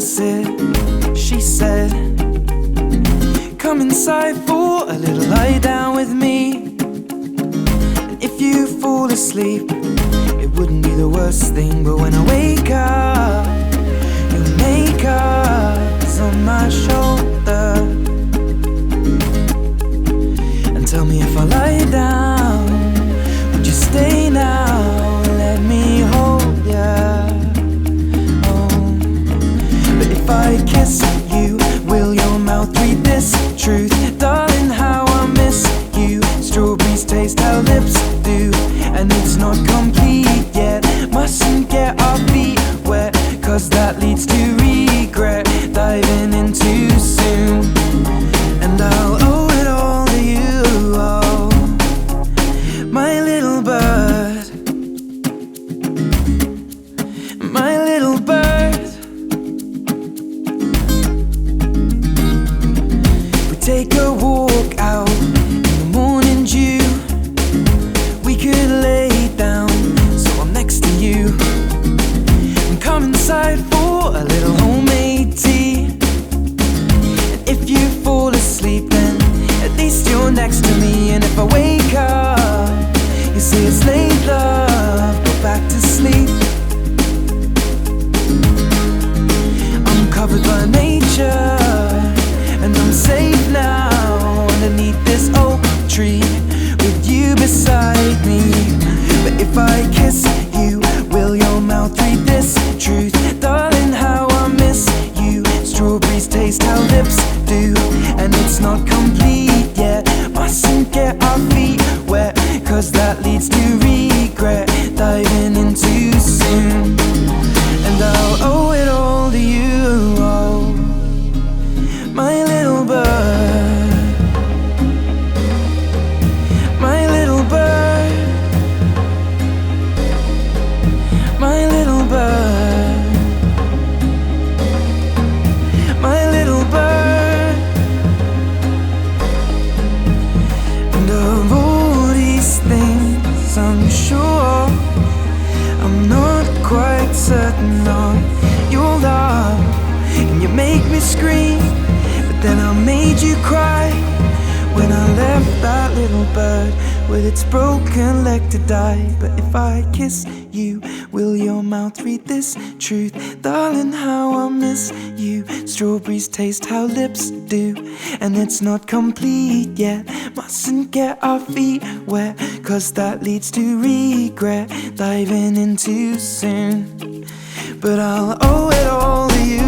sit, she said, come inside for a little lie down with me. And if you fall asleep, it wouldn't be the worst thing. But when I wake up, your makeup is on my shoulder. And tell me if I lie down, would you stay now and let me hold ya? If I kiss you, will your mouth read this truth? Darling, how I miss you. Strawberries taste how lips do, and it's not complete yet. Mustn't get our feet wet, cause that leads to regret. Diving in too soon, and I'll owe it all to you, oh, my little bird, my little bird. Take a walk out in the morning dew. We could lay down so I'm next to you, and come inside for a little homemade tea. And if you fall asleep, then at least you're next to me. And if I wake up, you say it's late, love, go back to sleep. I'm covered by nature, and I'm safe now underneath this oak tree with you beside me. But if I kiss you, will your mouth read this truth? Darling, how I miss you. Strawberries taste how lips do, and it's not complete yet. Mustn't get our feet wet, cause that leads to regret. Diving in too soon, and I'll owe it all to you, oh, my little bird, my little bird, my little bird, my little bird. And of all these things, I'm sure I'm not quite certain on your love. And you make me scream, then I made you cry when I left that little bird with its broken leg to die. But if I kiss you, will your mouth read this truth? Darling, how I miss you. Strawberries taste how lips do, and it's not complete yet. Mustn't get our feet wet, cause that leads to regret. Diving in too soon, but I'll owe it all to you.